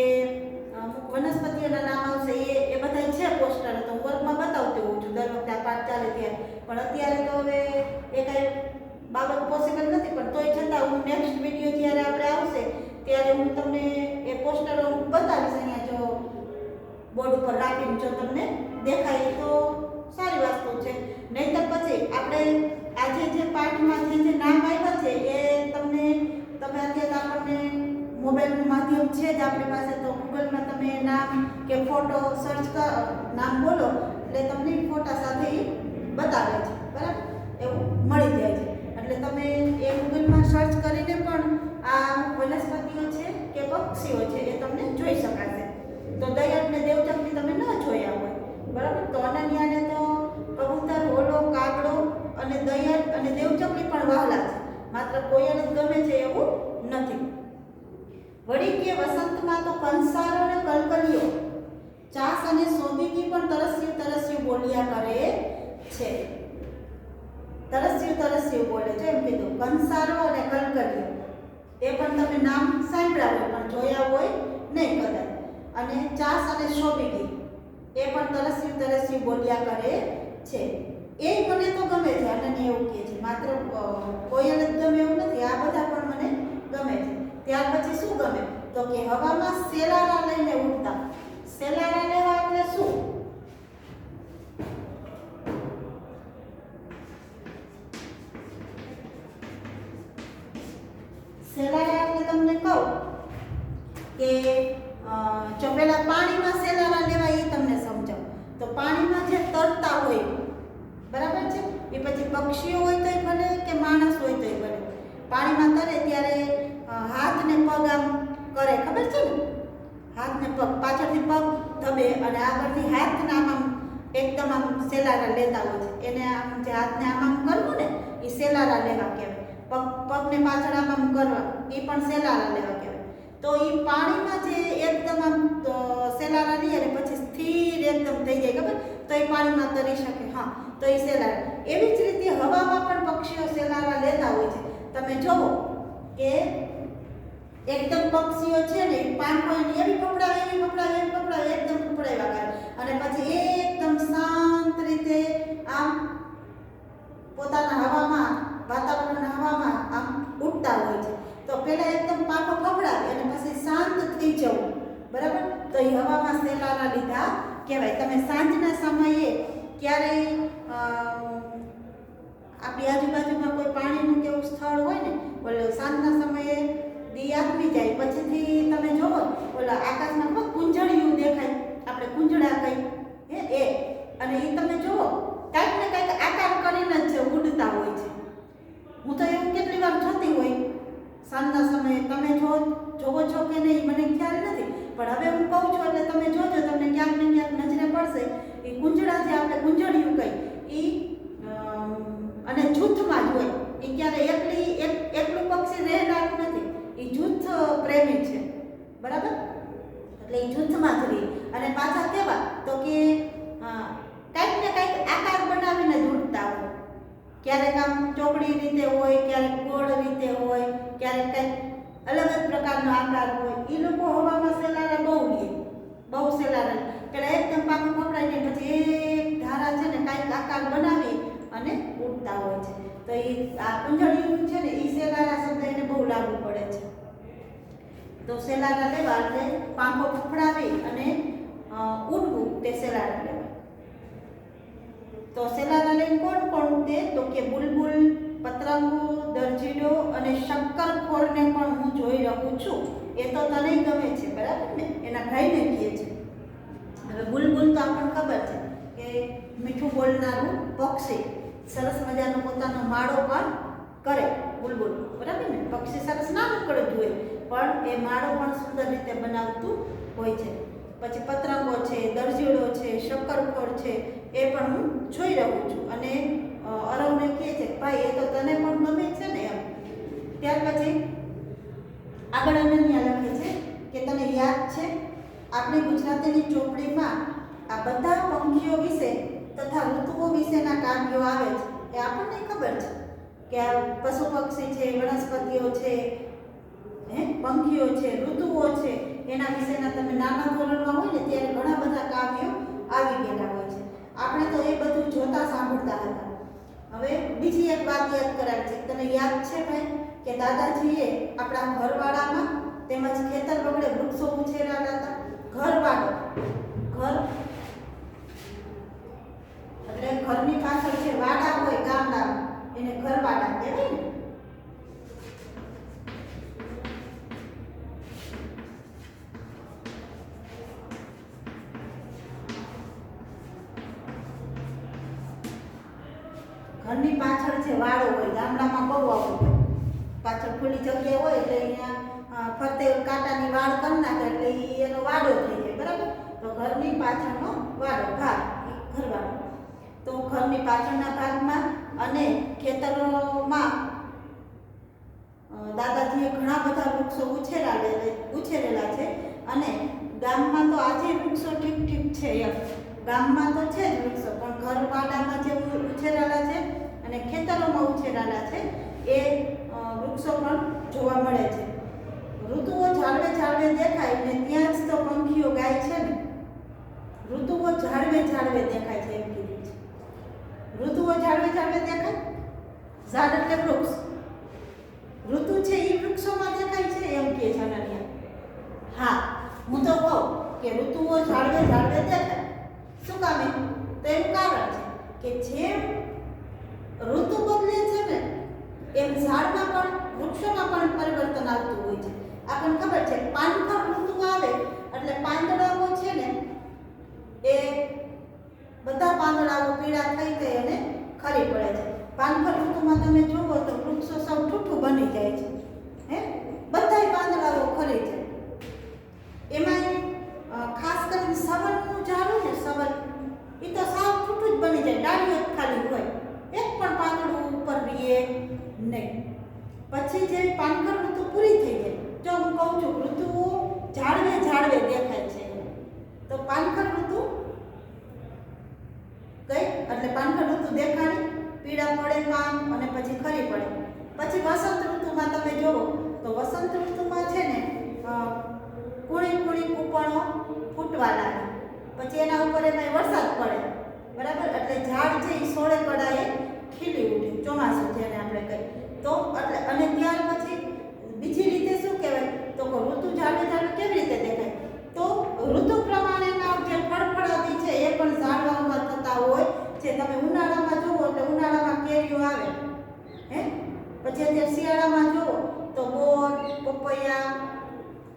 અમુક વનસ્પતિઓના નામ આવશે એ બધા છે પોસ્ટર. તો હું વર્ગમાં બતાવતી હોઉં છું દર વખતે આ પાઠ ચાલે ત્યારે. પણ અત્યારે તો હવે એ કાંઈ બાબત પોસિબલ નથી, પણ તોય છતાં હું નેક્સ્ટ વિડીયો જ્યારે આપણે આવશે ત્યારે હું તમને એ પોસ્ટરો બતાવીશ. અહીંયા જો બોર્ડ ઉપર રાખીને જો તમને દેખાય તો સારી વસ્તુ છે. નહીંતર પછી આપણે આજે જે પાઠમાં જે નામ આવ્યા છે એ તમે અત્યારે આપણને મોબાઈલનું માધ્યમ છે જ આપણી પાસે, તો ગૂગલમાં તમે નામ કે ફોટો સર્ચ કરો, નામ બોલો એટલે તમને ફોટા સાથે બતાવે છે. બરાબર? એવું મળી જાય છે. એટલે તમે એ ગૂગલમાં સર્ચ કરીને પણ આ વનસ્પતિઓ છે કે પક્ષીઓ છે એ તમને જોઈ શકાશે. તો દયલ ને દેવચકલી તમે ન જોયા હોય. બરાબર? તો અનન્યાને તો કબૂતર, ઘોડો, કાગડો અને દયલ અને દેવચકલી પણ વહાલા છે. માત્ર કોયલ જ ગમે છે એવું નથી. વળી કે વસંતમાં તો કંસારો અને કલકલિયો, ચાસ અને સોબીકી પણ તરસ્યું બોલ્યા કરે છે. તરસ્યું બોલે છે એમ કીધું. કંસારો અને કલકલિયો એ પણ તમે નામ સાંભળ્યા હોય પણ જોયા હોય નહીં કદાચ. અને ચાસ અને સોબીકી એ પણ તરસ્યું બોલ્યા કરે છે. એ મને તો ગમે છે. અને એવું કહે છે માત્ર કોયલ જ ગમે એવું નથી, આ બધા પણ મને ગમે છે. ત્યાર પછી શું ગમે તો કે હવામાં સેલારા લઈને ઉડતા. સેલારા લેવા એટલે શું? સેલારા એટલે તમને કહું કે જો પેલા પાણીમાં સેલારા લેવા એ તમને સમજાવું. તરતા હોય, બરાબર છે. એ પછી પક્ષીઓ હોય તોય ભલે કે માણસ હોય તોય ભલે, પાણીમાં તરે ત્યારે હાથ ને પગ આમ કરે, ખબર છે ને, હાથ ને પગ, પાછળથી પગ ધબે અને આગળથી હાથને આમ એકદમ આમ સેલારા લેતા હોય છે. એને આમ જે હાથને આમ કરવું ને એ સેલારા લેવા કહેવાય. પગને પાછળ આમ કરવા એ પણ સેલારા લેવા કહેવાય. તો એ પાણીમાં જે એકદમ આમ સેલારા લઈએ ને પછી સ્થિર એકદમ થઈ જાય, ખબર, તો એ પાણીમાં તરી શકે. હા, તો એ સેલારા. એવી જ રીતે હવામાં પણ પક્ષીઓ સેલારા લેતા હોય છે. તમે જુઓ કે એકદમ પક્ષીઓ છે ને પાંખો એવી પકડાવે એકદમ પકડાવ્યા કરે અને પછી એકદમ શાંત રીતે આમ પોતાના હવામાં, વાતાવરણના હવામાં આમ ઉડતા હોય છે. તો પહેલા એકદમ પાંખો પકડાવે અને પછી શાંત થઈ જવું, બરાબર, તો એ હવામાં સેલારા લીધા કહેવાય. તમે સાંજના સમયે ક્યારેય આપણી આજુબાજુમાં કોઈ પાણીનું કેવું સ્થળ હોય ને, બોલો સાંજના સમયે દી આથમી જાય પછીથી તમે જોવો ઓલા આકાશમાં બહુ કુંજળિયું દેખાય, આપણે કુંજળા કઈ એ અને એ તમે જુઓ કાંઈક ને કાંઈક આકાર કરીને જ ઉડતા હોય છે. હું તો એવું કેટલી વાર જોતી હોય સાંજના સમયે. તમે જોવો છો કે નહીં મને ખ્યાલ નથી, પણ હવે હું કહું છું એટલે તમે જોજો, તમને ક્યાંક ને ક્યાંક નજરે પડશે. એ કુંજળા જે આપણે કુંજળિયું કઈ એ અને જૂથમાં જ હોય. એ ક્યારે એકલું પક્ષી રહેનારું નથી, એ જૂથ પ્રેમી છે, બરાબર, એટલે એ જૂથમાં જ રહે. અને પાછા કેવા તો કે કાંઈક ને કાંઈક આકાર બનાવીને જ ઉડતા હોય. ક્યારેક આમ ચોકડી રીતે હોય, ક્યારેક ગોળ રીતે હોય, ક્યારેક કંઈક અલગ જ પ્રકારનો આકાર હોય. એ લોકો હવામાં સેલારા બહુ લે, બહુ સેલારા. પેલા એકદમ પાકું પકડાઈને પછી એક ધારા છે ને કાંઈક આકાર બનાવી અને ઉડતા હોય છે. તો એ આ કુંજળિયું છે ને એ સેલારા શબ્દ એને બહુ લાગુ પડે છે. તો સેલારા લેવા એટલે પાંખો ફફડાવી અને ઉડવું તે સેલારા લેવા. તો સેલારા લઈને કોણ તે તો કે બુલબુલ, પતંગો, દરજીડો અને શક્કરખોરને પણ હું જોઈ રહું છું. એ તો તને ગમે છે, બરાબર ને, એના ભાઈને કહે છે. હવે બુલબુલ તો આપણને ખબર છે કે મીઠું બોલનારું પક્ષી, સરસ મજાનો પોતાનો માળો પણ કરે બુલબુલ, બરાબર ને. પક્ષી સરસ નાનકડું જ હોય પણ એ માળો પણ સુંદર રીતે બનાવતું હોય છે. પછી પતંગો છે, દરજીડો છે, શક્કરખોર છે, એ પણ હું જોઈ રહું છું. અને અરવને કહે છે ભાઈ એ તો તને પણ ગમે છે ને એમ. ત્યાર પછી આગળ અનન્યા લખે છે કે તને યાદ છે આપણી ગુજરાતીની ચોપડીમાં આ બધા પંખીઓ વિશે તથા ઋતુઓ વિશેના કાવ્યો આવે છે. એ આપણને ખબર છે કે આ પશુ પક્ષી છે, વનસ્પતિઓ છે, પંખીઓ છે, ઋતુઓ છે, એના વિશેના તમે નાના ધોરણમાં હોય ને ત્યારે ઘણા બધા કાવ્યો આવી ગયેલા હોય છે. આપણે તો એ બધું જોતા સાંભળતા હતા. હવે બીજી એક વાત યાદ કરાવી છે. તને યાદ છે ભાઈ કે દાદાજીએ આપણા ઘરવાળામાં તેમજ ખેતર બગડે વૃક્ષો ઉછેરેલા હતા. ઘરવાળો, ઘર એટલે ઘરની પાછળ જે વાડા હોય ગામડામાં એને ઘરવાડા કહેવાય ને. ઘરની પાછળ જે વાડો હોય ગામડામાં બહુ આવું હોય, પાછળ ખુલ્લી જગ્યા હોય એટલે અહીંયા ફરતે કાંટાની વાડ કરી નાખે એટલે એનો વાડો થઈ જાય, બરાબર. તો ઘરની પાછળનો વાડો ભાગ એ ઘરવાડો. તો ઘરની પાછળના ભાગમાં અને ખેતરોમાં દાદાજીએ ઘણા બધા વૃક્ષો ઉછેરેલા છે. અને ગામમાં તો આજે વૃક્ષો ઠીક છે એમ, ગામમાં તો છે જ વૃક્ષો, પણ ઘરવાડામાં જે ઉછેરેલા છે અને ખેતરોમાં ઉછેરેલા છે એ વૃક્ષો પણ જોવા મળે છે. ઋતુઓ ઝાડવે દેખાય ને ત્યાં જ તો પંખીઓ ગાય છે ને. ઋતુઓ ઝાડવે દેખાય છે એમ કીધું છે. ઋતુઓ ઝાડવે દેખાય, ઝાડ એટલે વૃક્ષ, ઋતુ છે એ વૃક્ષોમાં દેખાય છે એમ કહે છે અનન્યા. હા, હું તો કહું કે ઋતુઓ ઝાડવે દેખાય. શું કામે? તો એનું કારણ છે કે જેમ ઋતુ બદલે છે ને એમ ઝાડમાં પણ વૃક્ષોમાં પણ પરિવર્તન આવતું હોય છે. આપણને ખબર છે પાનખર ઋતુ આવે એટલે પાંદડાઓ છે ને એ બધા પાંદડાઓ પીળા થઈ થઈ અને ખરી પડે છે. પાનખર ઋતુમાં તમે જુઓ તો વૃક્ષો સૌ ઠૂઠું બની જાય છે. હે, બધાય પાંદડાઓ ખરી છે. એમાં ખાસ કરીને સવલનું ઝાડ ને સવલ, એ તો સાવ ઠૂઠું જ બની જાય, ડાળીઓ જ ખાલી હોય, એક પણ પાંદડું ઉપર રીએ નહીં. પછી જે પાનખર ઋતુ પૂરી થઈ જાય, જો હું કહું છું ઋતુઓ ઝાડવે ઝાડવે દેખાય છે, તો પાનખર ઋતુ ગઈ એટલે પાનખર ઋતુ દેખાડી, પીળા પડે પાન અને પછી ખરી પડે. પછી વસંત ઋતુમાં તમે જુઓ તો વસંત ઋતુમાં છે ને કુણી કુણી કૂપણો ફૂટવા લાગે, પછી એના ઉપર એમાં વરસાદ પડે, બરાબર, એટલે ઝાડ છે એ સોળે કળાએ ખીલી ઉઠે, ચોમાસું જેને આપણે કહીએ તો. એટલે અને ત્યાર પછી બીજી રીતે શું કહેવાય તો ઋતુ ઝાડવે ઝાડવે કેવી રીતે દેખાય તો ઋતુ પ્રમાણેના જે ફળફળાદી છે એ પણ ઝાડવામાં થતા હોય છે. તમે ઉનાળામાં જુઓ એટલે ઉનાળામાં કેરીઓ આવે, હે, પછી અત્યારે શિયાળામાં જુઓ તો બોર, પપૈયા,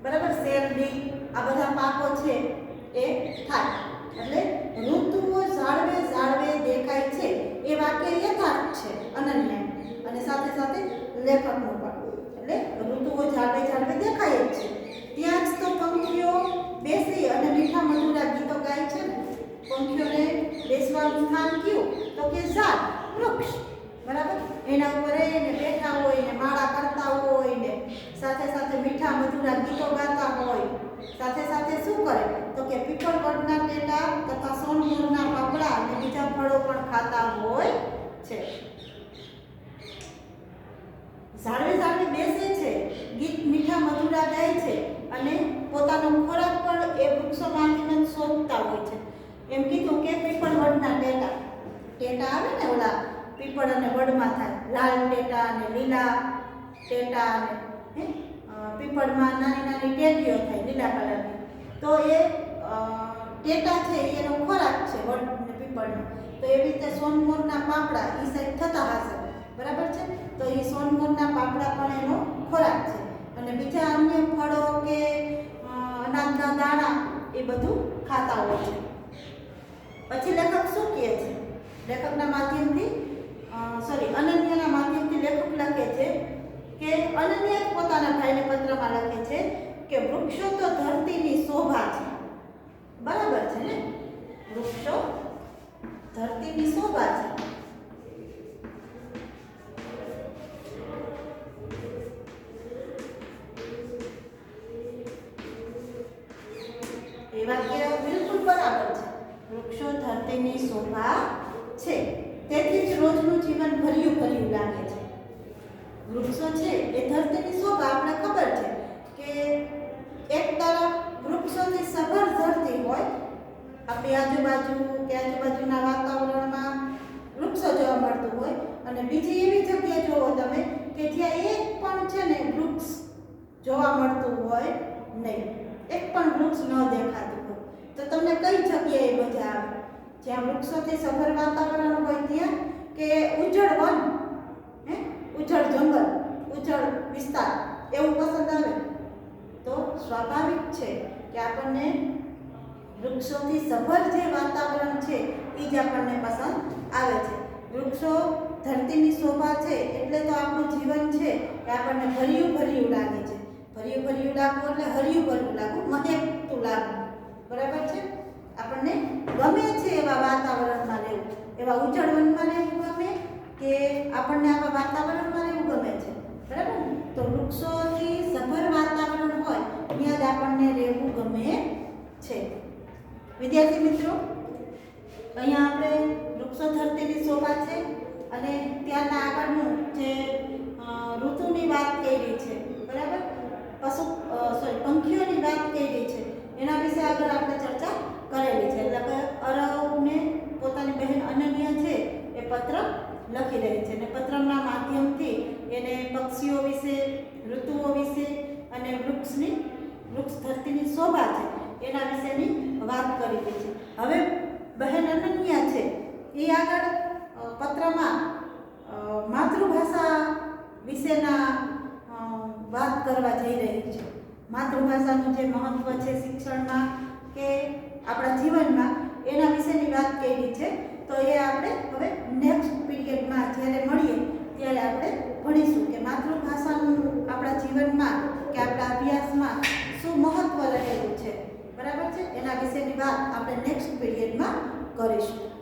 બરાબર, શેરડી, આ બધા પાકો છે એ થાય. એટલે ઋતુઓ ઝાડવે ઝાડવે દેખાય છે એ વાક્ય યથાર્થ છે, અનન્ય, અને સાથે સાથે લેખકનું પણ. એટલે ઋતુઓ ઝાડવે ઝાડવે દેખાય જ છે. ત્યાં જ તો પંખીઓ બેસી અને મીઠા મધુરા ગીતો ગાય છે ને. પંખીઓને બેસવાનું સ્થાન કયું તો કે ઝાડ, વૃક્ષ, બરાબર, એના ઉપર એને બેઠા હોય ને માળા કરતા હોય ને સાથે સાથે મીઠા મધુરા ગીતો ગાતા હોય. સાથે સાથે શું કરે તો કે પીપળ વડના ટેટા તથા સોનમોરના પાપડા અને બીજા ફળો પણ ખાતા હોય છે. ઝાડવે ઝાડવે બેસે છે, ગીત મીઠા મધુરા ગાય છે અને પોતાનો ખોરાક પણ એ વૃક્ષોમાંથી જ શોધતા હોય છે. એમ કીધું કે પીપળ વડના ટેટા, ટેટા આવે ને ઓલા પીપળ અને વડમાં થાય, લાલ ટેટા અને લીલા ટેટા, અને પીપળમાં નાની નાની ટેટીઓ થાય લીલા કલરની, તો એ ટેટા છે એનો ખોરાક છે વડ અને પીપળનો. તો એવી રીતે સોનમોરના પાપડા એ સાઈડ થતા હશે, બરાબર છે, તો એ સોનમોરના પાપડા પણ એનો ખોરાક છે. અને બીજા અન્ય ફળો કે અનાજના દાણા એ બધું ખાતા હોય છે. પછી લેખક શું કહે છે, લેખકના માધ્યમથી અનન્યના માધ્યમથી લેખક લખે છે કે અનન્ય પોતાના ભાઈને પત્રમાં લખે છે કે વૃક્ષો તો ધરતીની શોભા છે, બરાબર છે ને, વૃક્ષો ધરતીની શોભા છે. એ વાક્ય બિલકુલ બરાબર છે, વૃક્ષો ધરતીની શોભા છે, તેથી જ રોજનું જીવન ભર્યું ભર્યું લાગે છે. વૃક્ષો છે એ ધરતીની શોભા, આપણે ખબર છે કે એક તરફ વૃક્ષોથી સભર ધરતી હોય, આપણી આજુબાજુ કે આજુબાજુના વાતાવરણમાં વૃક્ષો જોવા મળતું હોય, અને બીજી એવી જગ્યા જોવો તમે કે જ્યાં એક પણ છે ને વૃક્ષ જોવા મળતું હોય નહીં, એક પણ વૃક્ષ ન દેખાતું હોય. તો તમને કઈ જગ્યાએ મજા આવે? જ્યાં વૃક્ષોથી સભર વાતાવરણ હોય ત્યાં, કે ઉજળ વન, હે, ઉજળ જંગલ, ઉજળ વિસ્તાર, એવું પસંદ આવે? તો સ્વાભાવિક છે કે આપણને વૃક્ષોથી સભર જે વાતાવરણ છે એ જ આપણને પસંદ આવે છે. વૃક્ષો ધરતીની શોભા છે એટલે તો આપણું જીવન છે એ આપણને ભર્યું ભર્યું લાગે છે. ભર્યું ભર્યું લાગવું એટલે હર્યું ભર્યું લાગવું, મહેકતું લાગવું, બરાબર છે. આપણને ગમે છે એવા વાતાવરણમાં રહેવું, એવા ઉજળ વનમાં રહેવું ગમે કે આપણને આવા વાતાવરણમાં રહેવું ગમે છે, બરાબર ને? તો વૃક્ષોથી સભર વાતાવરણ હોય ત્યાં જ આપણને રહેવું ગમે છે. વિદ્યાર્થી મિત્રો, અહીંયા આપણે વૃક્ષો ધરતીની શોભા છે અને ત્યારના આગળનું જે ઋતુની વાત કરી છે, બરાબર, પંખીઓની વાત કરી છે, એના વિશે આગળ આપણે ચર્ચા કરેલી છે. એટલે કે અરવને પોતાની બહેન અનન્ય છે એ પત્ર લખી રહી છે, અને પત્રના માધ્યમથી એને પક્ષીઓ વિશે, ઋતુઓ વિશે અને વૃક્ષ ધરતીની શોભા છે એના વિશેની વાત કરી છે. હવે બહેન અનન્ય છે એ આગળ પત્રમાં માતૃભાષા વિશેના વાત કરવા જઈ રહી છે. માતૃભાષાનું જે મહત્વ છે શિક્ષણમાં કે આપણા જીવનમાં, એના વિશેની વાત કરી છે. તો એ આપણે હવે નેક્સ્ટ પીરિયડમાં જ્યારે મળીએ ત્યારે આપણે ભણીશું કે માતૃભાષાનું આપણા જીવનમાં કે આપણા અભ્યાસમાં શું મહત્વ રહેલું છે. બરાબર છે? એના વિશેની વાત આપણે નેક્સ્ટ પીરિયડમાં કરીશું.